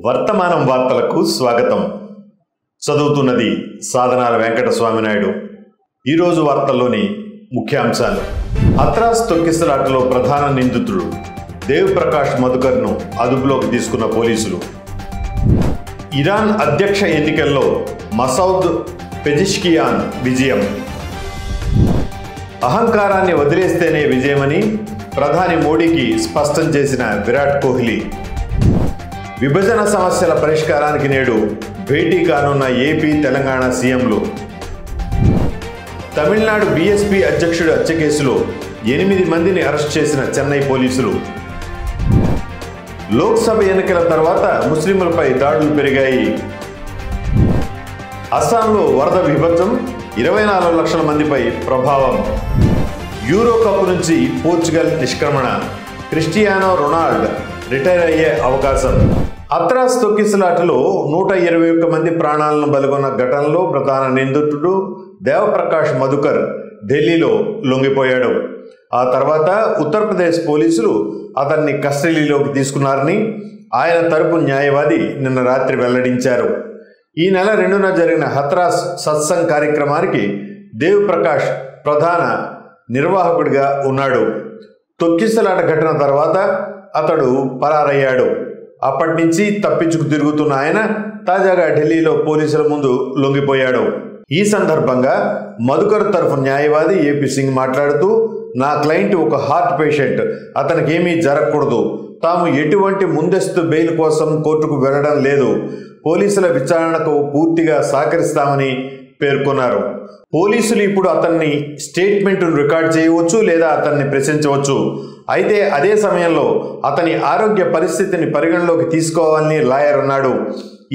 వర్తమానం వార్తలకు స్వాగతం. చదువుతున్నది సాధనాల వెంకట స్వామినాయుడు. ఈరోజు వార్తల్లోని ముఖ్యాంశాలు. హత్రాస్ తొక్కిసలాటలో ప్రధాన నిందితుడు దేవ్ ప్రకాష్ మధుకర్ను అదుపులోకి తీసుకున్న పోలీసులు. ఇరాన్ అధ్యక్ష ఎన్నికల్లో మసౌద్ పెజిష్కియాన్ విజయం. అహంకారాన్ని వదిలేస్తేనే విజయమని ప్రధాని మోడీకి స్పష్టం చేసిన విరాట్ కోహ్లీ. విభజన సమస్యల పరిష్కారానికి నేడు భేటీ కానున్న ఏపీ తెలంగాణ సీఎంలు. తమిళనాడు బీఎస్పీ అధ్యక్షుడి హత్య కేసులో 8 మందిని అరెస్ట్ చేసిన చెన్నై పోలీసులు. లోక్సభ ఎన్నికల తర్వాత ముస్లింలపై దాడులు పెరిగాయి. అస్సాంలో వరద విభత్సం, 24 లక్షల మందిపై ప్రభావం. యూరో కప్ నుంచి పోర్చుగల్ నిష్క్రమణ, క్రిస్టియానో రొనాల్డో రిటైర్ అయ్యే అవకాశం. హత్రాస్ తొక్కిసలాటలో 121 మంది ప్రాణాలను బలిగొన్న ఘటనలో ప్రధాన నిందితుడు దేవప్రకాష్ మధుకర్ ఢిల్లీలో లొంగిపోయాడు. ఆ తర్వాత ఉత్తరప్రదేశ్ పోలీసులు అతన్ని కస్టడీలోకి తీసుకున్నారని ఆయన తరపు న్యాయవాది నిన్న రాత్రి వెల్లడించారు. ఈ నెల 2న జరిగిన హత్రాస్ సత్సంగ్ కార్యక్రమానికి దేవ్ ప్రకాష్ ప్రధాన నిర్వాహకుడిగా ఉన్నాడు. తొక్కిసలాట ఘటన తర్వాత అతడు పరారయ్యాడు. అప్పటి నుంచి తప్పించుకు తిరుగుతున్న ఆయన తాజాగా ఢిల్లీలో పోలీసుల ముందు లొంగిపోయాడు. ఈ సందర్భంగా మధుకర్ తరఫు న్యాయవాది ఏపీ సింగ్ మాట్లాడుతూ, నా క్లయింట్ ఒక హార్ట్ పేషెంట్, అతనికి ఏమీ జరగకూడదు, తాము ఎటువంటి ముందస్తు బెయిల్ కోసం కోర్టుకు వెళ్లడం లేదు, పోలీసుల విచారణకు పూర్తిగా సహకరిస్తామని పేర్కొన్నారు. పోలీసులు ఇప్పుడు అతన్ని స్టేట్మెంట్ను రికార్డ్ చేయవచ్చు లేదా అతన్ని ప్రశ్నించవచ్చు. అయితే అదే సమయంలో అతని ఆరోగ్య పరిస్థితిని పరిగణలోకి తీసుకోవాలని లాయర్ అన్నాడు.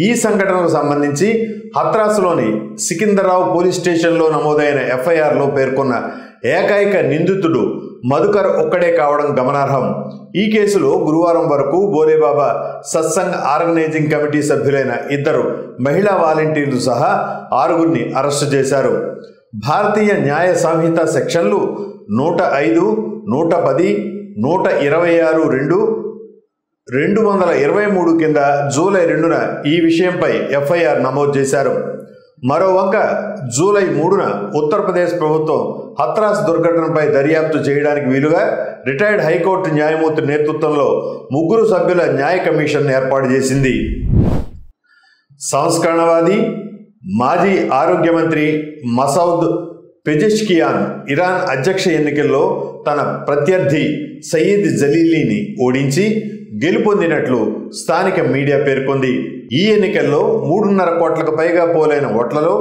ఈ సంఘటనకు సంబంధించి హత్రాస్లోని సికిందరావు పోలీస్ స్టేషన్లో నమోదైన ఎఫ్ఐఆర్లో పేర్కొన్న ఏకైక నిందితుడు మధుకర్ ఒక్కడే కావడం గమనార్హం. ఈ కేసులో గురువారం వరకు బోలేబాబా సత్సంగ్ ఆర్గనైజింగ్ కమిటీ సభ్యులైన 2 మహిళా వాలంటీర్లు సహా 6గురిని అరెస్టు చేశారు. భారతీయ న్యాయ సంహిత సెక్షన్లు 105, 110, 126, 223 కింద జూలై 2న ఈ విషయంపై ఎఫ్ఐఆర్ నమోదు చేశారు. మరోవంక జూలై 3న ఉత్తరప్రదేశ్ ప్రభుత్వం హత్రాస్ దుర్ఘటనపై దర్యాప్తు చేయడానికి వీలుగా రిటైర్డ్ హైకోర్టు న్యాయమూర్తి నేతృత్వంలో 3 సభ్యుల న్యాయ కమిషన్ ఏర్పాటు చేసింది. సంస్కరణవాది, మాజీ ఆరోగ్య మంత్రి మసౌద్ పెజిష్కియాన్ ఇరాన్ అధ్యక్ష ఎన్నికల్లో తన ప్రత్యర్థి సయీద్ జలీలీని ఓడించి గెలుపొందినట్లు స్థానిక మీడియా పేర్కొంది. ఈ ఎన్నికల్లో 3.5 కోట్లకు పైగా పోలైన ఓట్లలో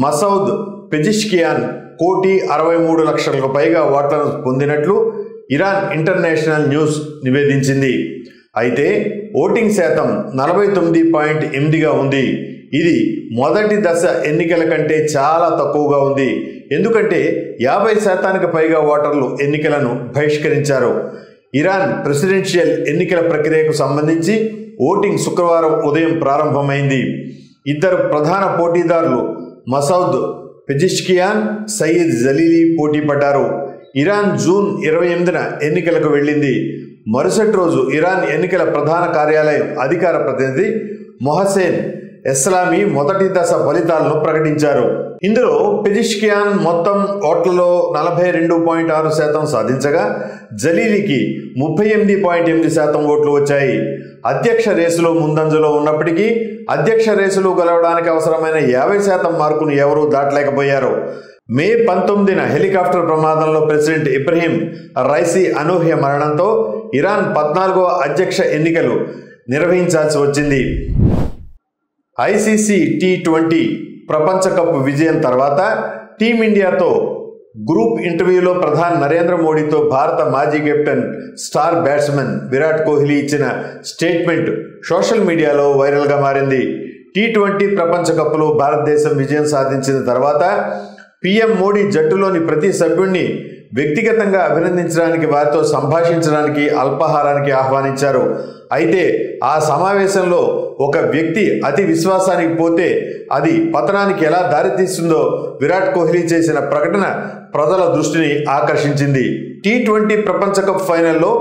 మసౌద్ పెజిష్కియాన్ 1,63 లక్షలకు పైగా ఓట్లను పొందినట్లు ఇరాన్ ఇంటర్నేషనల్ న్యూస్ నివేదించింది. అయితే ఓటింగ్ శాతం 49.8గా ఉంది. ఇది మొదటి దశ ఎన్నికల కంటే చాలా తక్కువగా ఉంది. ఎందుకంటే 50% పైగా ఓటర్లు ఎన్నికలను బహిష్కరించారు. ఇరాన్ ప్రెసిడెన్షియల్ ఎన్నికల ప్రక్రియకు సంబంధించి ఓటింగ్ శుక్రవారం ఉదయం ప్రారంభమైంది. 2 ప్రధాన పోటీదారులు మసౌద్ పెజిష్కియాన్, సయీద్ జలీలీ పోటీ పడ్డారు. ఇరాన్ జూన్ 28న ఎన్నికలకు వెళ్ళింది. మరుసటి రోజు ఇరాన్ ఎన్నికల ప్రధాన కార్యాలయం అధికార ప్రతినిధి మొహసేన్ ఎస్లామీ మొదటి దశ ఫలితాలను ప్రకటించారు. ఇందులో పెజిష్కియాన్ మొత్తం ఓట్లలో 42.6% సాధించగా జలీలీకి 38.8% ఓట్లు వచ్చాయి. అధ్యక్ష రేసులో ముందంజలో ఉన్నప్పటికీ అధ్యక్ష రేసులో గెలవడానికి అవసరమైన 50% మార్కును ఎవరూ దాటలేకపోయారు. మే 19న హెలికాప్టర్ ప్రమాదంలో ప్రెసిడెంట్ ఇబ్రహీం రైసీ అనూహ్య మరణంతో ఇరాన్ 14వ అధ్యక్ష ఎన్నికలు నిర్వహించాల్సి వచ్చింది. ఐసీసీ T20 ప్రపంచ కప్ విజయం తర్వాత టీమిండియాతో గ్రూప్ ఇంటర్వ్యూలో ప్రధాని నరేంద్ర మోడీతో భారత మాజీ captain star batsmen Virat Kohli ఇచ్చిన స్టేట్మెంట్ సోషల్ మీడియాలో వైరల్గా మారింది. T20 ప్రపంచ కప్లో భారతదేశం విజయం సాధించిన తర్వాత పీఎం మోడీ జట్టులోని ప్రతి సభ్యుడిని వ్యక్తిగతంగా అభినందించడానికి, వారితో సంభాషించడానికి అల్పాహారానికి ఆహ్వానించారు. అయితే ఆ సమావేశంలో ఒక వ్యక్తి అతి విశ్వాసానికి పోతే అది పతనానికి ఎలా దారితీస్తుందో విరాట్ కోహ్లీ చేసిన ప్రకటన ప్రజల దృష్టిని ఆకర్షించింది. T20 ప్రపంచ కప్ ఫైనల్లో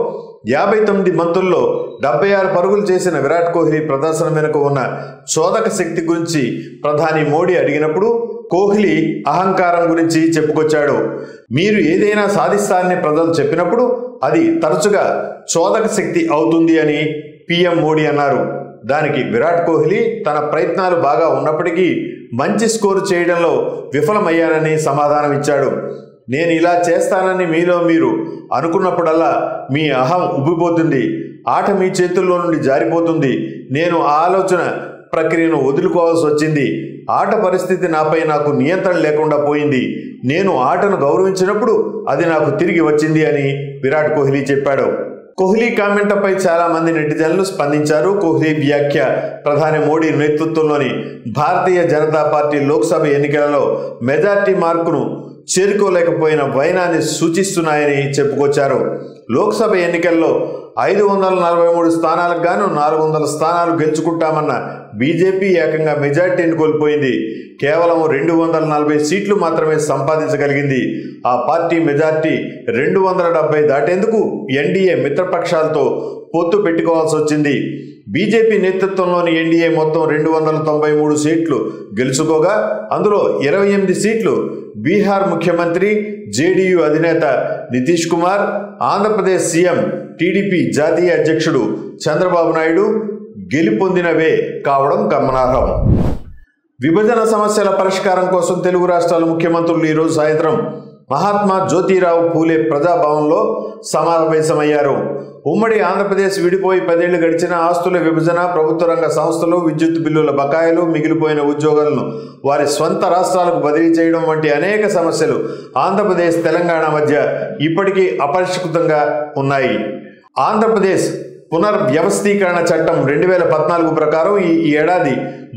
59 బంతుల్లో 76 పరుగులు చేసిన విరాట్ కోహ్లీ ప్రదర్శన వెనుక ఉన్న చోదక శక్తి గురించి ప్రధాని మోడీ అడిగినప్పుడు కోహ్లీ అహంకారం గురించి చెప్పుకొచ్చాడు. మీరు ఏదైనా సాధిస్తారని ప్రజలు చెప్పినప్పుడు అది తరచుగా చోదక శక్తి అవుతుంది అని పీఎం మోడీ అన్నారు. దానికి విరాట్ కోహ్లీ తన ప్రయత్నాలు బాగా ఉన్నప్పటికీ మంచి స్కోరు చేయడంలో విఫలమయ్యానని సమాధానం ఇచ్చాడు. నేను ఇలా చేస్తానని మీలో మీరు అనుకున్నప్పుడల్లా మీ అహం ఉబ్బిపోతుంది, ఆట మీ చేతుల్లో నుండి జారిపోతుంది. నేను ఆ ఆలోచన ప్రక్రియను వదులుకోవాల్సి వచ్చింది. ఆట పరిస్థితి నాపై నాకు నియంత్రణ లేకుండా పోయింది. నేను ఆటను గౌరవించినప్పుడు అది నాకు తిరిగి వచ్చింది అని విరాట్ కోహ్లీ చెప్పాడు. కోహ్లీ కామెంట్లపై చాలా మంది నెటిజన్లు స్పందించారు. కోహ్లీ వ్యాఖ్య ప్రధాని మోడీ నేతృత్వంలోని భారతీయ జనతా పార్టీ లోక్సభ ఎన్నికలలో మెజార్టీ మార్కును చేరుకోలేకపోయిన వైనాన్ని సూచిస్తున్నాయని చెప్పుకొచ్చారు. లోక్సభ ఎన్నికల్లో 543 స్థానాలకు గాను 400 స్థానాలు గెలుచుకుంటామన్న బీజేపీ ఏకంగా మెజార్టీని కోల్పోయింది. కేవలం 240 సీట్లు మాత్రమే సంపాదించగలిగింది. ఆ పార్టీ మెజార్టీ 270 దాటేందుకు ఎన్డీఏ మిత్రపక్షాలతో పొత్తు పెట్టుకోవాల్సి వచ్చింది. బీజేపీ నేతృత్వంలోని ఎన్డీఏ మొత్తం 293 సీట్లు గెలుచుకోగా అందులో 28 సీట్లు బీహార్ ముఖ్యమంత్రి జేడీయూ అధినేత నితీష్ కుమార్, ఆంధ్రప్రదేశ్ సీఎం టీడీపీ జాతీయ అధ్యక్షుడు చంద్రబాబు నాయుడు గెలుపొందినవే కావడం గమనార్హం. విభజన సమస్యల పరిష్కారం కోసం తెలుగు రాష్ట్రాల ముఖ్యమంత్రులు ఈరోజు సాయంత్రం మహాత్మా జ్యోతిరావు పూలే ప్రజాభవన్లో సమావేశమయ్యారు. ఉమ్మడి ఆంధ్రప్రదేశ్ విడిపోయి 10 ఏళ్లు గడిచిన ఆస్తుల విభజన, ప్రభుత్వ రంగ సంస్థలు, విద్యుత్ బిల్లుల బకాయిలు, మిగిలిపోయిన ఉద్యోగాలను వారి స్వంత రాష్ట్రాలకు బదిలీ చేయడం వంటి అనేక సమస్యలు ఆంధ్రప్రదేశ్, తెలంగాణ మధ్య ఇప్పటికీ అపరిష్కృతంగా ఉన్నాయి. ఆంధ్రప్రదేశ్ పునర్వ్యవస్థీకరణ చట్టం 2014 ప్రకారం ఈ ఏడాది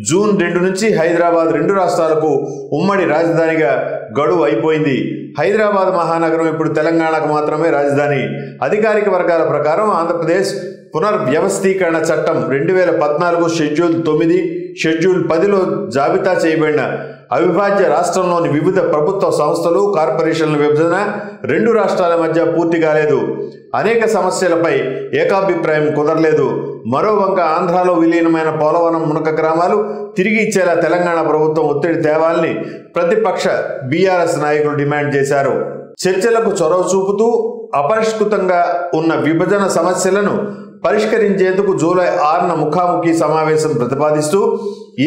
జూన్ 2 నుంచి హైదరాబాద్ 2 రాష్ట్రాలకు ఉమ్మడి రాజధానిగా గడువు అయిపోయింది. హైదరాబాద్ మహానగరం ఇప్పుడు తెలంగాణకు మాత్రమే రాజధాని. అధికారిక వర్గాల ప్రకారం ఆంధ్రప్రదేశ్ పునర్వ్యవస్థీకరణ చట్టం 2014 షెడ్యూల్ 9, షెడ్యూల్ 10లో జాబితా చేయబడిన అవిభాజ్య రాష్ట్రంలోని వివిధ ప్రభుత్వ సంస్థలు, కార్పొరేషన్ల విభజన 2 రాష్ట్రాల మధ్య పూర్తి కాలేదు. అనేక సమస్యలపై ఏకాభిప్రాయం కుదరలేదు. మరోవంక ఆంధ్రాలో విలీనమైన పోలవరం, మునక గ్రామాలు తిరిగి ఇచ్చేలా తెలంగాణ ప్రభుత్వం ఒత్తిడి తేవాలని ప్రతిపక్ష బీఆర్ఎస్ నాయకులు డిమాండ్ చేశారు. చర్చలకు చొరవ చూపుతూ అపరిష్కృతంగా ఉన్న విభజన సమస్యలను పరిష్కరించేందుకు జూలై 6న ముఖాముఖి సమావేశం ప్రతిపాదిస్తూ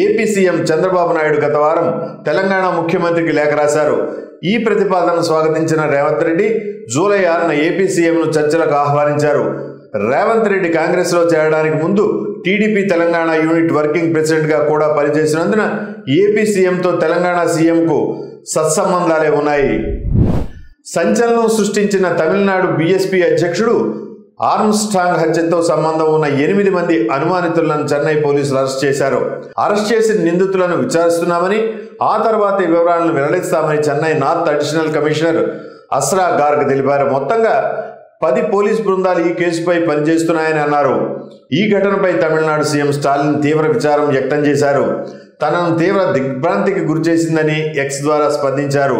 ఏపీ సీఎం చంద్రబాబు నాయుడు గత వారం తెలంగాణ ముఖ్యమంత్రికి లేఖ రాశారు. ఈ ప్రతిపాదనను స్వాగతించిన రేవంత్ రెడ్డి జూలై 6న ఏపీ సీఎంను చర్చలకు ఆహ్వానించారు. రేవంత్ రెడ్డి కాంగ్రెస్లో చేరడానికి ముందు టీడీపీ తెలంగాణ యూనిట్ వర్కింగ్ ప్రెసిడెంట్గా కూడా పనిచేసినందున ఏపీ సీఎంతో తెలంగాణ సీఎంకు సత్సంబంధాలే ఉన్నాయి. సంచలనం సృష్టించిన తమిళనాడు బీఎస్పీ అధ్యక్షుడు ఆర్మ్స్ట్రాంగ్ హత్యతో సంబంధం ఉన్న 8 మంది అనుమానితులను చెన్నై పోలీసులు అరెస్ట్ చేశారు. అరెస్ట్ చేసిన నిందితులను విచారిస్తున్నామని, ఆ తర్వాత ఈ వివరాలను వెల్లడిస్తామని Chennai north additional commissioner Asra Garg తెలిపారు. మొత్తంగా 10 పోలీస్ బృందాలు ఈ కేసుపై పనిచేస్తున్నాయని అన్నారు. ఈ ఘటనపై తమిళనాడు సీఎం స్టాలిన్ తీవ్ర విచారం వ్యక్తం చేశారు. తనను తీవ్ర దిగ్భ్రాంతికి గురిచేసిందని ఎక్స్ ద్వారా స్పందించారు.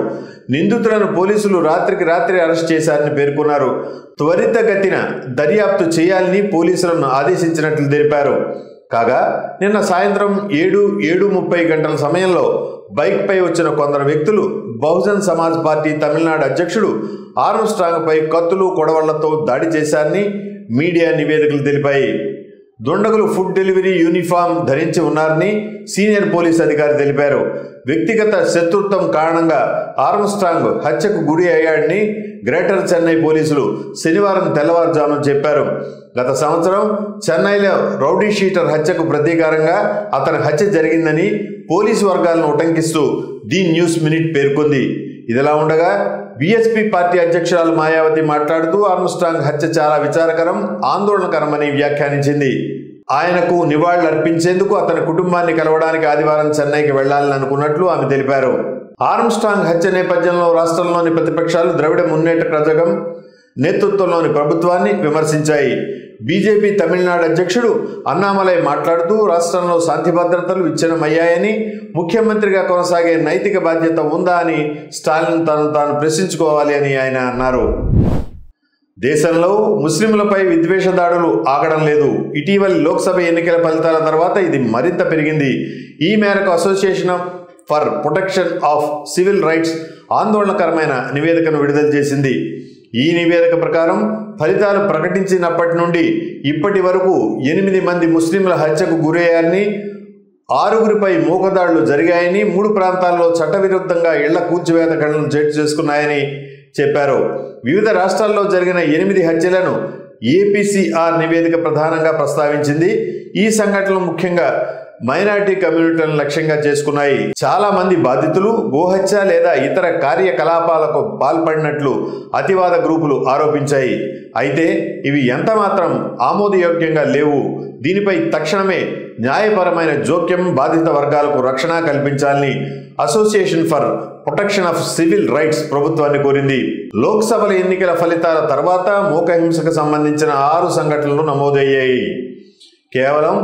నిందితులను పోలీసులు రాత్రికి రాత్రి అరెస్ట్ చేశారని పేర్కొన్నారు. త్వరితగతిన దర్యాప్తు చేయాలని పోలీసులను ఆదేశించినట్లు తెలిపారు. కాగా నిన్న సాయంత్రం 7:30 గంటల సమయంలో బైక్పై వచ్చిన కొందరు వ్యక్తులు బహుజన్ సమాజ్ పార్టీ తమిళనాడు అధ్యక్షుడు ఆర్మ్స్ట్రాంగ్పై కత్తులు, కొడవళ్లతో దాడి చేశారని మీడియా నివేదికలు తెలిపాయి. దుండగులు ఫుడ్ డెలివరీ యూనిఫామ్ ధరించి ఉన్నారని సీనియర్ పోలీస్ అధికారి తెలిపారు. వ్యక్తిగత శత్రుత్వం కారణంగా ఆర్మ్స్ట్రాంగ్ హత్యకు గురి అయ్యాడని గ్రేటర్ చెన్నై పోలీసులు శనివారం తెల్లవారుజామున చెప్పారు. గత సంవత్సరం చెన్నైలో రౌడీ షీటర్ హత్యకు ప్రతీకారంగా అతని హత్య జరిగిందని పోలీసు వర్గాలను ఉటంకిస్తూ ది న్యూస్ మినిట్ పేర్కొంది. ఇదిలా ఉండగా బీఎస్పీ పార్టీ అధ్యక్షురాలు మాయావతి మాట్లాడుతూ ఆర్మ్స్ట్రాంగ్ హత్య చాలా విచారకరం, ఆందోళనకరమని వ్యాఖ్యానించింది. ఆయనకు నివాళులర్పించేందుకు అతని కుటుంబాన్ని కలవడానికి ఆదివారం చెన్నైకి వెళ్లాలని అనుకున్నట్లు ఆమె తెలిపారు. ఆర్మ్స్ట్రాంగ్ హత్య నేపథ్యంలో రాష్ట్రంలోని ప్రతిపక్షాలు ద్రవిడ మున్నేట్ర కజగం నేతృత్వంలోని ప్రభుత్వాన్ని విమర్శించాయి. బీజేపీ తమిళనాడు అధ్యక్షుడు అన్నామలై మాట్లాడుతూ రాష్ట్రంలో శాంతి భద్రతలు విచ్ఛిన్నమయ్యాయని, ముఖ్యమంత్రిగా కొనసాగే నైతిక బాధ్యత ఉందా అని స్టాలిన్ తాను ప్రశ్నించుకోవాలి అని ఆయన అన్నారు. దేశంలో ముస్లింలపై విద్వేష దాడులు ఆగడం లేదు. ఇటీవలి లోక్సభ ఎన్నికల ఫలితాల తర్వాత ఇది మరింత పెరిగింది. ఈ మేరకు association for protection of civil rights ఆందోళనకరమైన నివేదికను విడుదల చేసింది. ఈ నివేదిక ప్రకారం ఫలితాలు ప్రకటించినప్పటి నుండి ఇప్పటి వరకు 8 మంది ముస్లింల హత్యకు గురయ్యారని, 6గురిపై మూకదాడులు జరిగాయని, 3 ప్రాంతాల్లో చట్టవిరుద్ధంగా ఇళ్ల కూల్చివేత ఘటనలు చోటు చేసుకున్నాయని చెప్పారు. వివిధ రాష్ట్రాల్లో జరిగిన 8 హత్యలను ఏపీసీఆర్ నివేదిక ప్రధానంగా ప్రస్తావించింది. ఈ సంఘటనలు ముఖ్యంగా మైనారిటీ కమ్యూనిటీలను లక్ష్యంగా చేసుకున్నాయి. చాలా మంది బాధితులు గోహత్య లేదా ఇతర కార్యకలాపాలకు పాల్పడినట్లు అతివాద గ్రూపులు ఆరోపించాయి. అయితే ఇవి ఎంతమాత్రం ఆమోదయోగ్యంగా లేవు. దీనిపై తక్షణమే న్యాయపరమైన జోక్యం, బాధిత వర్గాలకు రక్షణ కల్పించాలని association for protection of civil rights ప్రభుత్వాన్ని కోరింది. లోక్సభల ఎన్నికల ఫలితాల తర్వాత మూకహింసకు సంబంధించిన 6 సంఘటనలు నమోదయ్యాయి. కేవలం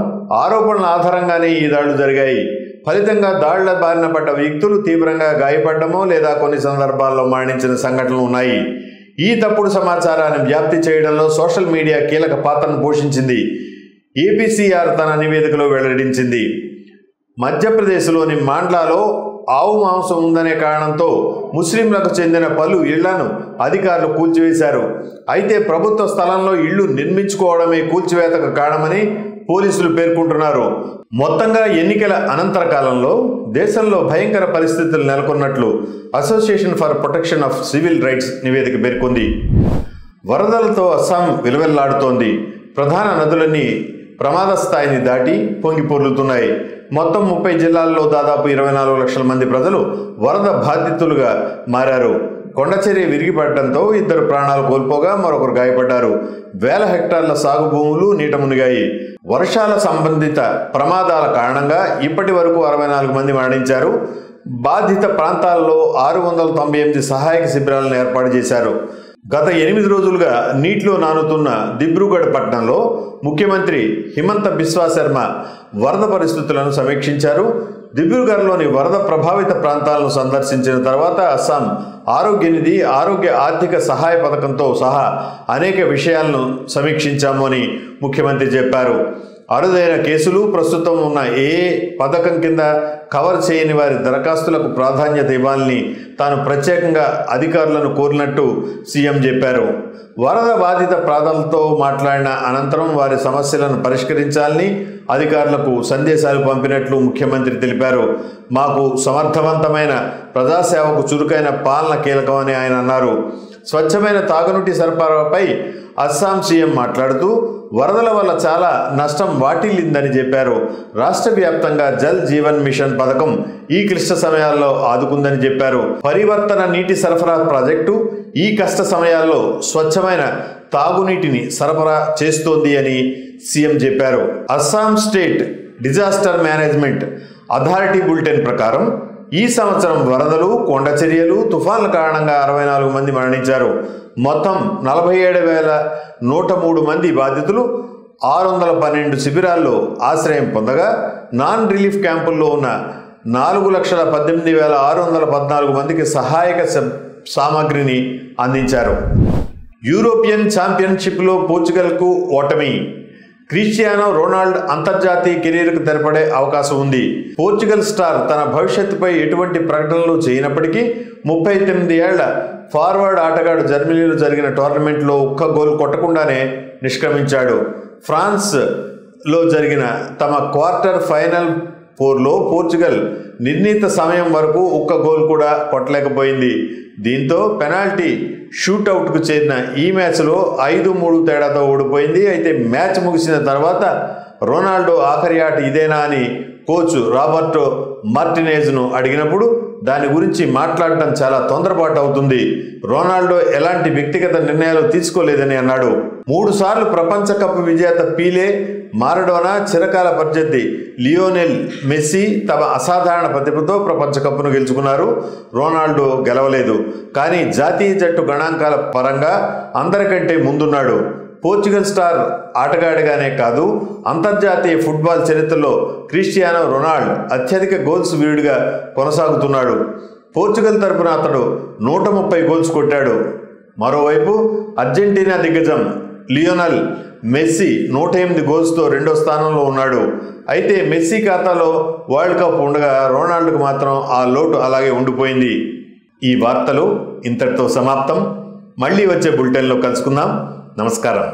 ఆరోపణల ఆధారంగానే ఈ దాడులు జరిగాయి. ఫలితంగా దాడుల బారిన పడ్డ వ్యక్తులు తీవ్రంగా గాయపడ్డమో లేదా కొన్ని సందర్భాల్లో మరణించిన సంఘటనలు ఉన్నాయి. ఈ తప్పుడు సమాచారాన్ని వ్యాప్తి చేయడంలో సోషల్ మీడియా కీలక పాత్రను పోషించింది. ఏపీసీఆర్ తన నివేదికలో వెల్లడించింది. మధ్యప్రదేశ్లోని మాండ్లాలో ఆవు మాంసం ఉందనే కారణంతో ముస్లింలకు చెందిన పలు ఇళ్లను అధికారులు కూల్చివేశారు. అయితే ప్రభుత్వ స్థలంలో ఇళ్లు నిర్మించుకోవడమే కూల్చివేతకు కారణమని పోలీసులు పేర్కొంటున్నారు. మొత్తంగా ఎన్నికల అనంతర కాలంలో దేశంలో భయంకర పరిస్థితులు నెలకొన్నట్లు association for protection of civil rights నివేదిక పేర్కొంది. వరదలతో అస్సాం విలవెల్లాడుతోంది. ప్రధాన నదులన్నీ ప్రమాద స్థాయిని దాటి పొంగి పొర్లుతున్నాయి. మొత్తం 30 జిల్లాల్లో దాదాపు 24 లక్షల మంది ప్రజలు వరద బాధితులుగా మారారు. కొండచర్య విరిగిపడటంతో 2 ప్రాణాలు కోల్పోగా మరొకరు గాయపడ్డారు. వేల హెక్టార్ల సాగు భూములు నీట మునిగాయి. వర్షాల సంబంధిత ప్రమాదాల కారణంగా ఇప్పటి వరకు 64 మంది మరణించారు. బాధిత ప్రాంతాల్లో 698 సహాయక శిబిరాలను ఏర్పాటు చేశారు. గత 8 రోజులుగా నీటిలో నానుతున్న దిబ్రూగఢ్ పట్టణంలో ముఖ్యమంత్రి హిమంత బిశ్వా శర్మ వరద పరిస్థితులను సమీక్షించారు. దిబ్రూగఢ్లోని వరద ప్రభావిత ప్రాంతాలను సందర్శించిన తర్వాత అస్సాం ఆరోగ్య నిధి, ఆరోగ్య ఆర్థిక సహాయ పథకంతో సహా అనేక విషయాలను సమీక్షించాము అని ముఖ్యమంత్రి చెప్పారు. అరుదైన కేసులు ప్రస్తుతం ఉన్న ఏ పథకం కింద కవర్ చేయని వారి దరఖాస్తులకు ప్రాధాన్యత ఇవ్వాలని తాను ప్రత్యేకంగా అధికారులను కోరినట్టు సీఎం చెప్పారు. వరద బాధిత ప్రాంతాలతో మాట్లాడిన అనంతరం వారి సమస్యలను పరిష్కరించాలని అధికారులకు సందేశాలు పంపినట్లు ముఖ్యమంత్రి తెలిపారు. మాకు సమర్థవంతమైన ప్రజాసేవకు చురుకైన పాలన కీలకమని ఆయన అన్నారు. స్వచ్ఛమైన తాగునీటి సరఫరాపై అస్సాం సీఎం మాట్లాడుతూ వరదల వల్ల చాలా నష్టం వాటిల్లిందని చెప్పారు. రాష్ట్ర వ్యాప్తంగా జల్ జీవన్ మిషన్ పథకం ఈ క్లిష్ట సమయాల్లో ఆదుకుందని చెప్పారు. పరివర్తన నీటి సరఫరా ప్రాజెక్టు ఈ కష్ట సమయాల్లో స్వచ్ఛమైన తాగునీటిని సరఫరా చేస్తోంది అని సీఎం చెప్పారు. Assam state disaster management authority bulletin ప్రకారం ఈ సంవత్సరం వరదలు, కొండచర్యలు, తుఫాన్ల కారణంగా 64 మంది మరణించారు. మొత్తం 47,103 మంది బాధితులు 612 శిబిరాల్లో ఆశ్రయం పొందగా నాన్ రిలీఫ్ క్యాంపుల్లో ఉన్న 4,18,614 మందికి సహాయక సామాగ్రిని అందించారు. యూరోపియన్ ఛాంపియన్షిప్లో పోర్చుగల్కు ఓటమి. క్రిస్టియానో రొనాల్డో అంతర్జాతీయ కెరీర్కు తెరపడే అవకాశం ఉంది. పోర్చుగల్ స్టార్ తన భవిష్యత్తుపై ఎటువంటి ప్రకటనలు చేయనప్పటికీ 38 ఏళ్ల ఫార్వర్డ్ ఆటగాడు జర్మనీలో జరిగిన టోర్నమెంట్లో ఒక్క గోల్ కొట్టకుండానే నిష్క్రమించాడు. ఫ్రాన్స్లో జరిగిన తమ క్వార్టర్ ఫైనల్ 4లో పోర్చుగల్ నిర్ణీత సమయం వరకు ఒక్క గోల్ కూడా కొట్టలేకపోయింది. దీంతో పెనాల్టీ షూటౌట్కు చేరిన ఈ మ్యాచ్లో 5-3 తేడాతో ఓడిపోయింది. అయితే మ్యాచ్ ముగిసిన తర్వాత రొనాల్డో ఆఖరి ఆట ఇదేనా అని కోచ్ రాబర్టో మార్టినేజ్ను అడిగినప్పుడు దాని గురించి మాట్లాడటం చాలా తొందరపాటు అవుతుంది. రొనాల్డో ఎలాంటి వ్యక్తిగత నిర్ణయాలు తీసుకోలేదని అన్నాడు. 3 సార్లు ప్రపంచ కప్ విజేత పీలే, మారడోనా, చిరకాల ప్రత్యర్థి లియోనెల్ మెస్సీ తమ అసాధారణ ప్రతిభతో ప్రపంచ కప్ను గెలుచుకున్నారు. రొనాల్డో గెలవలేదు. కానీ జాతీయ జట్టు గణాంకాల పరంగా అందరికంటే ముందున్నాడు. పోర్చుగల్ స్టార్ ఆటగాడిగానే కాదు, అంతర్జాతీయ ఫుట్బాల్ చరిత్రలో క్రిస్టియానో రొనాల్డో అత్యధిక గోల్స్ వీరుడిగా కొనసాగుతున్నాడు. పోర్చుగల్ తరపున అతడు 130 గోల్స్ కొట్టాడు. మరోవైపు అర్జెంటీనా దిగ్గజం లియోనల్ మెస్సీ 108 గోల్స్తో రెండో స్థానంలో ఉన్నాడు. అయితే మెస్సీ ఖాతాలో వరల్డ్ కప్ ఉండగా రొనాల్డ్కు మాత్రం ఆ లోటు అలాగే ఉండిపోయింది. ఈ వార్తలు ఇంతటితో సమాప్తం. మళ్ళీ వచ్చే బులెటిన్లో కలుసుకుందాం. నమస్కారం.